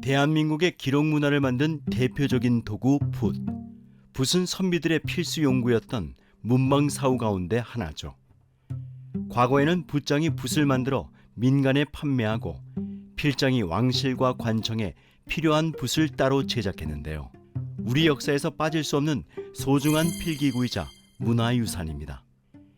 대한민국의 기록 문화를 만든 대표적인 도구 붓. 붓은 선비들의 필수 용구였던 문방 사우 가운데 하나죠. 과거에는 붓장이 붓을 만들어 민간에 판매하고 필장이 왕실과 관청에 필요한 붓을 따로 제작했는데요. 우리 역사에서 빠질 수 없는 소중한 필기구이자 문화유산입니다.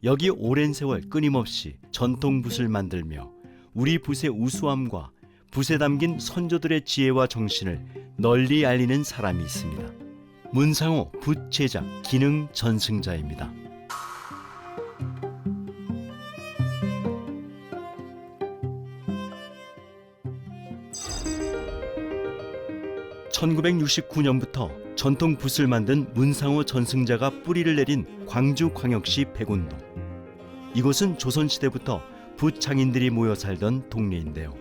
여기 오랜 세월 끊임없이 전통 붓을 만들며 우리 붓의 우수함과 붓에 담긴 선조들의 지혜와 정신을 널리 알리는 사람이 있습니다. 문상호 붓 제작 기능 전승자입니다. (1969년부터) 전통 붓을 만든 문상호 전승자가 뿌리를 내린 광주광역시 백운동. 이곳은 조선시대부터 붓 장인들이 모여 살던 동네인데요.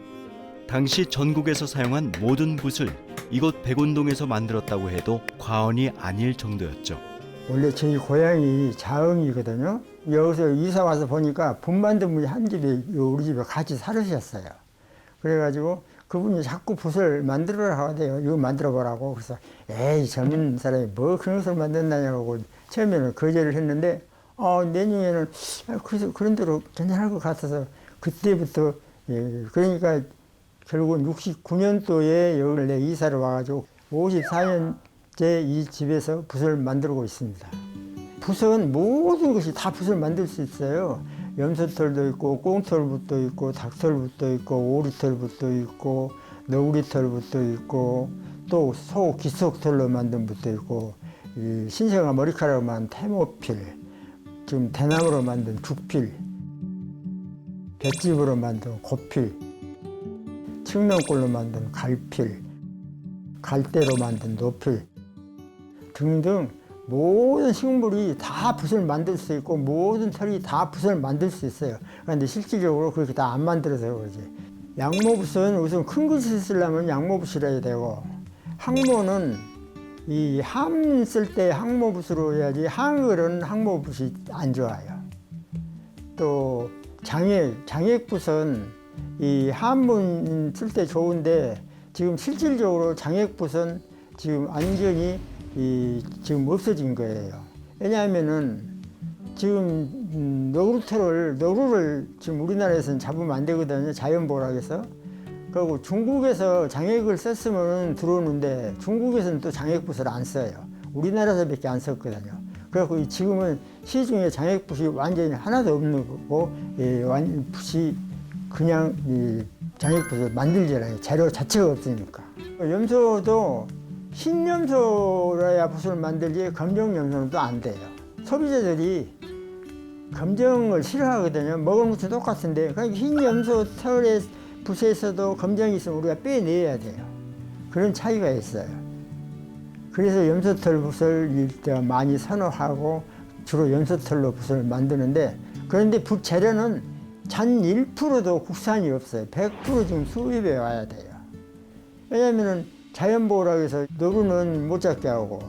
당시 전국에서 사용한 모든 붓을 이곳 백운동에서 만들었다고 해도 과언이 아닐 정도였죠. 원래 저희 고향이 자흥이거든요. 여기서 이사 와서 보니까 붓 만든 분이 한 집에 우리 집에 같이 살으셨어요. 그래가지고 그분이 자꾸 붓을 만들어라 하대요. 이거 만들어 보라고. 그래서 에이 젊은 사람이 뭐 그런 것을 만든다냐고 처음에는 거절을 했는데 내년에는 그래서 그런 대로 괜찮을 것 같아서 그때부터 그러니까 결국 69년도에 여기를 이사를 와가지고 54년째 이 집에서 붓을 만들고 있습니다. 붓은 모든 것이 다 붓을 만들 수 있어요. 염소털도 있고 꽁털붓도 있고 닭털붓도 있고 오리털붓도 있고 너구리털붓도 있고 또 소 기속털로 만든 붓도 있고 이 신생아 머리카락으로 만든 태모필, 지금 대나무로 만든 죽필, 볏짚으로 만든 고필, 측면골로 만든 갈필, 갈대로 만든 노필 등등 모든 식물이 다 붓을 만들 수 있고 모든 털이 다 붓을 만들 수 있어요. 그런데 실질적으로 그렇게 다 안 만들어서 그러지. 양모붓은 우선 큰 것을 쓰려면 양모붓이라 해야 되고 항모는 이 함 쓸 때 항모붓으로 해야지 항을은 항모붓이 안 좋아요. 또 장액붓은 이 한문 쓸 때 좋은데 지금 실질적으로 장액붓은 지금 완전히 지금 없어진 거예요. 왜냐하면은 지금 너구를 지금 우리나라에서는 잡으면 안 되거든요. 자연보호락에서. 그리고 중국에서 장액을 썼으면 들어오는데 중국에서는 또 장액붓을 안 써요. 우리나라에서밖에 안 썼거든요. 그래서 지금은 시중에 장액붓이 완전히 하나도 없는 거고 붓이 그냥 장액붓을 만들잖아요. 재료 자체가 없으니까. 염소도 흰 염소라야 붓을 만들지 검정 염소는 또 안 돼요. 소비자들이 검정을 싫어하거든요. 먹은 것도 똑같은데 그러니까 흰 염소 털의 붓에서도 검정이 있으면 우리가 빼내야 돼요. 그런 차이가 있어요. 그래서 염소털 붓을 일단 많이 선호하고 주로 염소털로 붓을 만드는데 그런데 붓 재료는 잔 1%도 국산이 없어요. 100% 지금 수입해 와야 돼요. 왜냐하면 자연보호락에서 너구는 못 잡게 하고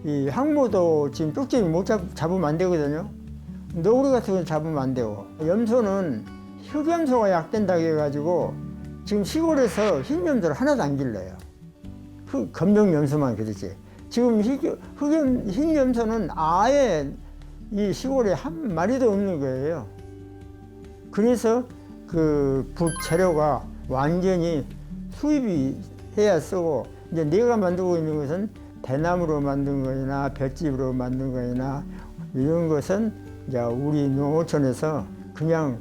이 항모도 지금 쪽지기 못 잡으면 안 되거든요. 너구리 같은 건 잡으면 안 되고 염소는 흑염소가 약된다고 해가지고 지금 시골에서 흰 염소를 하나도 안 길러요. 검정 염소만 그러지. 지금 흰 염소는 아예 이 시골에 한 마리도 없는 거예요. 그래서 그 붓 재료가 완전히 수입이 해야 쓰고 이제 내가 만들고 있는 것은 대나무로 만든 거나 볏짚으로 만든 거나 이런 것은 이제 우리 농어촌에서 그냥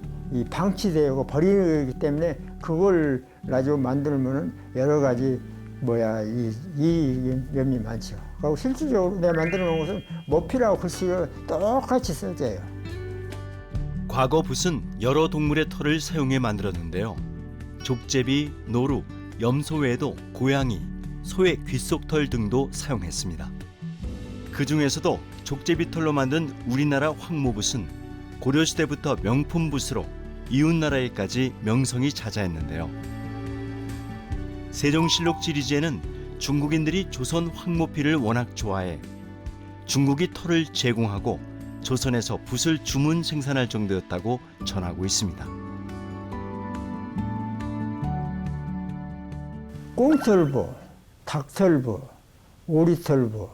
방치되고 버리는 거기 때문에 그걸 가지고 만들면은 여러 가지 이점이 많죠. 그리고 실질적으로 내가 만들어 놓은 것은 모피라고 글씨가 똑같이 써져요. 과거 붓은 여러 동물의 털을 사용해 만들었는데요. 족제비, 노루, 염소 외에도 고양이, 소의 귓속털 등도 사용했습니다. 그 중에서도 족제비 털로 만든 우리나라 황모붓은 고려시대부터 명품 붓으로 이웃나라에까지 명성이 자자했는데요. 세종실록 지리지에는 중국인들이 조선 황모피를 워낙 좋아해 중국이 털을 제공하고 조선에서 붓을 주문 생산할 정도였다고 전하고 있습니다. 꽁털부, 닭털부, 오리털부.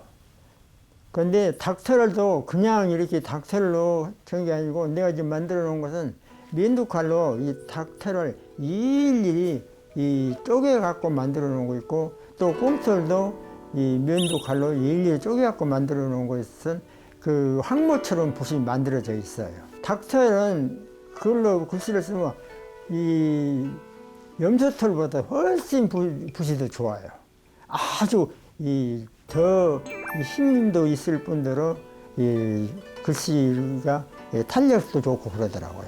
근데 닭털도 그냥 이렇게 닭털로 전 게 아니고 내가 지금 만들어 놓은 것은 면도칼로 이 닭털을 일일이 이 쪼개 갖고 만들어 놓은 거 있고, 또 꽁털도 이 면도칼로 일일이 쪼개 갖고 만들어 놓은 것은 그 황모처럼 붓이 만들어져 있어요. 닭털은 그걸로 글씨를 쓰면 이 염소털보다 훨씬 붓이 더 좋아요. 아주 더 힘도 있을 뿐더러 이 글씨가 탄력도 좋고 그러더라고요.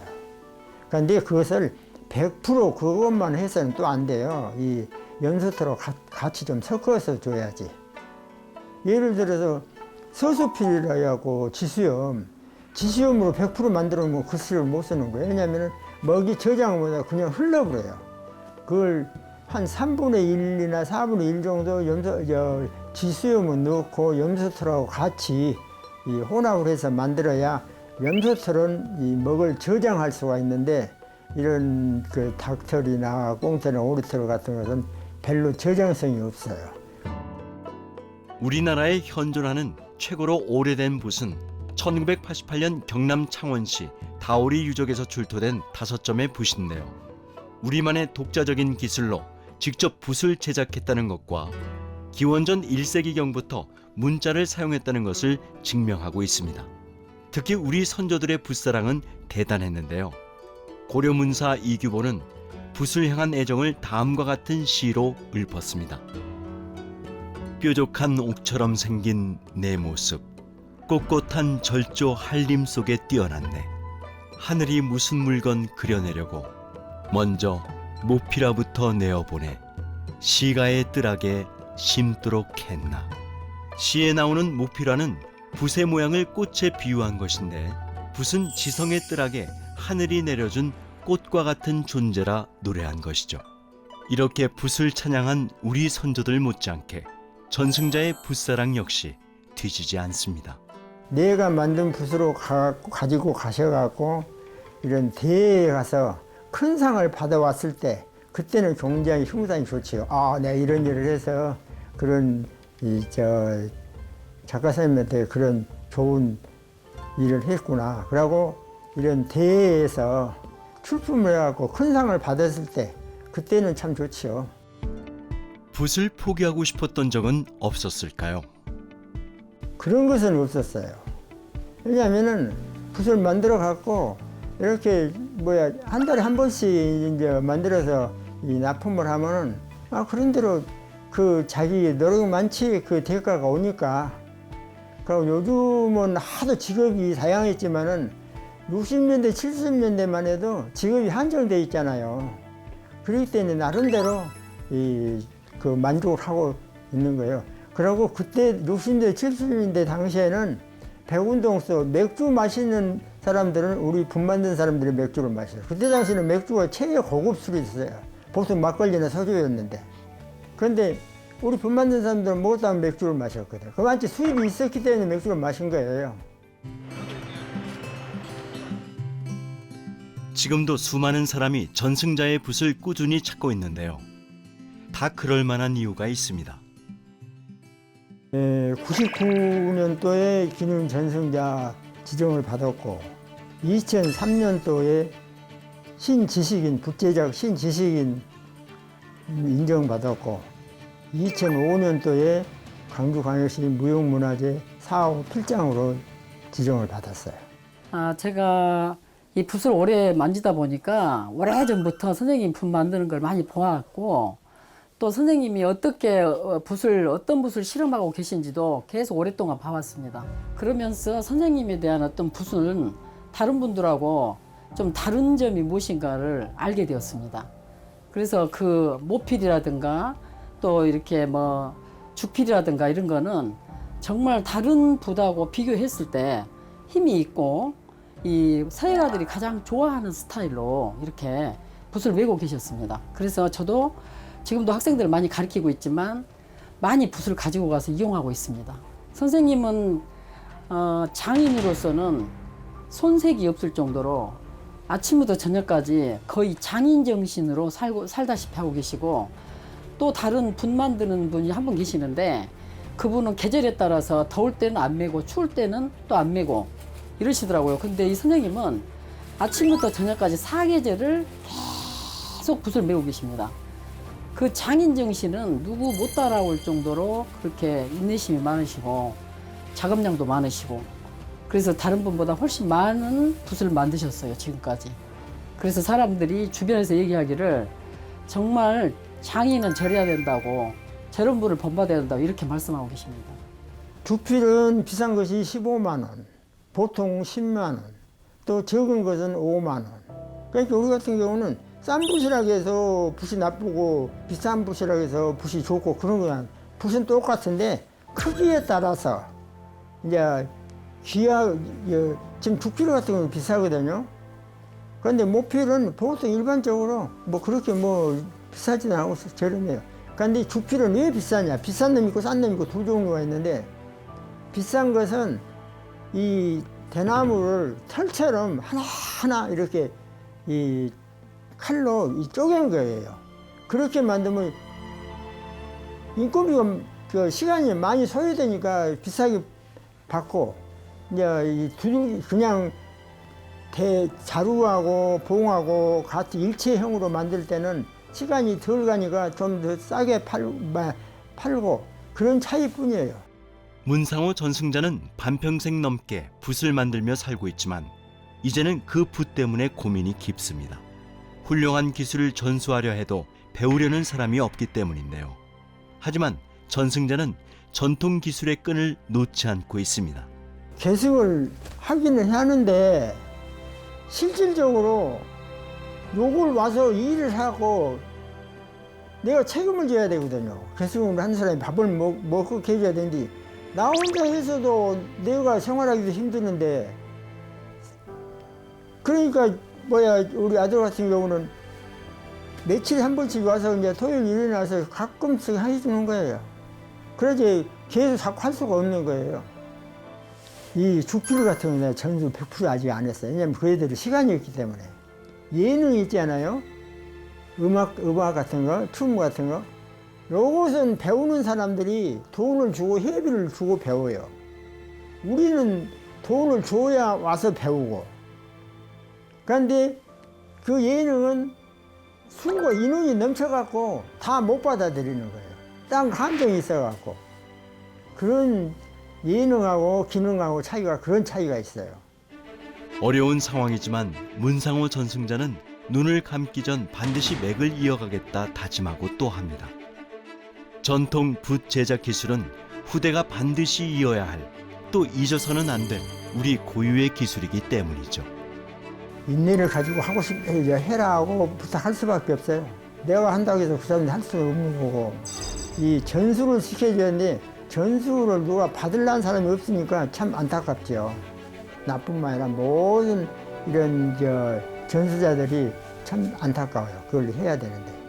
그런데 그것을 100% 그것만 해서는 또 안 돼요. 이 염소털하고 같이 좀 섞어서 줘야지. 예를 들어서 서수필이라고 지수염으로 100% 만들어 놓으면 글씨를 못 쓰는 거예요. 왜냐하면 먹이 저장보다 그냥 흘러버려요. 그걸 한 3분의 1이나 4분의 1 정도 지수염을 넣고 염소털하고 같이 이 혼합을 해서 만들어야 염소털은 이 먹을 저장할 수가 있는데, 이런 그 닭털이나 꽁털이나 오리털 같은 것은 별로 저장성이 없어요. 우리나라에 현존하는 최고로 오래된 붓은 1988년 경남 창원시 다오리 유적에서 출토된 5점의 붓인데요. 우리만의 독자적인 기술로 직접 붓을 제작했다는 것과 기원전 1세기경부터 문자를 사용했다는 것을 증명하고 있습니다. 특히 우리 선조들의 붓사랑은 대단했는데요. 고려문사 이규보는 붓을 향한 애정을 다음과 같은 시로 읊었습니다. 뾰족한 옥처럼 생긴 내 모습, 꼿꼿한 절조 한림 속에 뛰어났네. 하늘이 무슨 물건 그려내려고 먼저 모피라부터 내어보내. 시가의 뜰하게 심도록 했나. 시에 나오는 모피라는 붓의 모양을 꽃에 비유한 것인데, 붓은 지성의 뜰하게 하늘이 내려준 꽃과 같은 존재라 노래한 것이죠. 이렇게 붓을 찬양한 우리 선조들 못지않게 전승자의 붓사랑 역시 뒤지지 않습니다. 내가 만든 붓으로 가지고 가셔갖고 이런 대회에 가서 큰 상을 받아왔을 때, 그때는 굉장히 흉상이 좋지요. 아, 내가 이런 일을 해서 그런 작가 선생님한테 그런 좋은 일을 했구나. 그러고 이런 대회에서 출품을 해갖고 큰 상을 받았을 때, 그때는 참 좋지요. 붓을 포기하고 싶었던 적은 없었을까요? 그런 것은 없었어요. 왜냐하면은 붓을 만들어 갖고 이렇게 한 달에 한 번씩 이제 만들어서 이 납품을 하면은 그런 대로 그 자기 노력 많지 그 대가가 오니까. 그리고 요즘은 하도 직업이 다양했지만은 60년대 70년대만 해도 직업이 한정돼 있잖아요. 그렇기 때문에 나름대로 그 만족을 하고 있는 거예요. 그리고 그때 60년대 70년대 당시에는 백운동서 맥주 마시는 사람들은 우리 붓 만든 사람들이 맥주를 마셔요. 그때 당시에는 맥주가 최고 고급 술이었어요. 보통 막걸리나 소주였는데. 그런데 우리 붓 만든 사람들은 못하면 맥주를 마셨거든요. 그만치 수입이 있었기 때문에 맥주를 마신 거예요. 지금도 수많은 사람이 전승자의 붓을 꾸준히 찾고 있는데요. 다 그럴 만한 이유가 있습니다. 99년도에 기능 전승자 지정을 받았고, 2003년도에 신지식인, 붓제작 신지식인 인정받았고, 2005년도에 광주광역시 무형문화재 4호 필장으로 지정을 받았어요. 제가 이 붓을 오래 만지다 보니까 오래전부터 선생님 붓 만드는 걸 많이 보았고, 또 선생님이 어떻게 어떤 붓을 실험하고 계신지도 계속 오랫동안 봐왔습니다. 그러면서 선생님에 대한 어떤 붓은 다른 분들하고 좀 다른 점이 무엇인가를 알게 되었습니다. 그래서 그 모필이라든가 또 이렇게 죽필이라든가 이런 거는 정말 다른 붓하고 비교했을 때 힘이 있고, 이 사회가들이 가장 좋아하는 스타일로 이렇게 붓을 메고 계셨습니다. 그래서 저도 지금도 학생들을 많이 가르치고 있지만 많이 붓을 가지고 가서 이용하고 있습니다. 선생님은 장인으로서는 손색이 없을 정도로 아침부터 저녁까지 거의 장인 정신으로 살다시피 하고 계시고, 또 다른 붓 만드는 분이 한 분 계시는데 그분은 계절에 따라서 더울 때는 안 매고 추울 때는 또 안 매고 이러시더라고요. 근데 이 선생님은 아침부터 저녁까지 사계절을 계속 붓을 메고 계십니다. 그 장인 정신은 누구 못 따라올 정도로 그렇게 인내심이 많으시고 작업량도 많으시고 그래서 다른 분보다 훨씬 많은 붓을 만드셨어요, 지금까지. 그래서 사람들이 주변에서 얘기하기를 정말 장인은 저래야 된다고 저런 분을 본받아야 된다고 이렇게 말씀하고 계십니다. 두필은 비싼 것이 15만 원, 보통 10만 원, 또 적은 것은 5만 원. 그러니까 우리 같은 경우는 싼 붓이라고 해서 붓이 나쁘고 비싼 붓이라고 해서 붓이 좋고 그런 거야. 붓은 똑같은데 크기에 따라서 이제 지금 두필 같은 경우는 비싸거든요. 그런데 모필은 보통 일반적으로 뭐 그렇게 뭐 비싸지는 않고 저렴해요. 그런데 두필은 왜 비싸냐? 비싼 놈 있고 싼 놈 있고 두 종류가 있는데 비싼 것은 이 대나무를 털처럼 하나하나 이렇게 이 칼로 이 쪼갠 거예요. 그렇게 만들면 인건비가 그 시간이 많이 소요되니까 비싸게 받고 이제 그냥 자루하고 봉하고 같이 일체형으로 만들 때는 시간이 덜 가니까 좀 더 싸게 팔고 그런 차이뿐이에요. 문상호 전승자는 반평생 넘게 붓을 만들며 살고 있지만 이제는 그 붓 때문에 고민이 깊습니다. 훌륭한 기술을 전수하려 해도 배우려는 사람이 없기 때문인데요. 하지만 전승자는 전통 기술의 끈을 놓지 않고 있습니다. 계승을 하기는 하는데 실질적으로 요걸 와서 일을 하고 내가 책임을 져야 되거든요. 계승을 하는 사람이 밥을 먹고 해줘야 되는데 나 혼자 해서도 내가 생활하기도 힘드는데 그러니까 우리 아들 같은 경우는 며칠에 한 번씩 와서 이제 토요일 일어나서 가끔씩 해주는 거예요. 그러지 계속 자꾸 할 수가 없는 거예요. 이 죽필 같은 경우는 전수 100% 아직 안 했어요. 왜냐면 그 애들이 시간이 없기 때문에. 예능 있잖아요. 음악 같은 거, 춤 같은 거. 요것은 배우는 사람들이 돈을 주고 회비를 주고 배워요. 우리는 돈을 줘야 와서 배우고. 그런데 그 예능은 인원이 넘쳐갖고 다 못 받아들이는 거예요. 땅 한정이 있어갖고. 그런 예능하고 기능하고 그런 차이가 있어요. 어려운 상황이지만 문상호 전승자는 눈을 감기 전 반드시 맥을 이어가겠다 다짐하고 또 합니다. 전통 붓 제작 기술은 후대가 반드시 이어야 할, 또 잊어서는 안 될 우리 고유의 기술이기 때문이죠. 인내를 가지고 하고 싶으면 해라 하고 부탁할 수밖에 없어요. 내가 한다고 해서 그 사람이 할 수는 없는 거고. 이 전수를 시켜주는데 전수를 누가 받으려는 사람이 없으니까 참 안타깝죠. 나뿐만 아니라 모든 이런 전수자들이 참 안타까워요. 그걸 해야 되는데.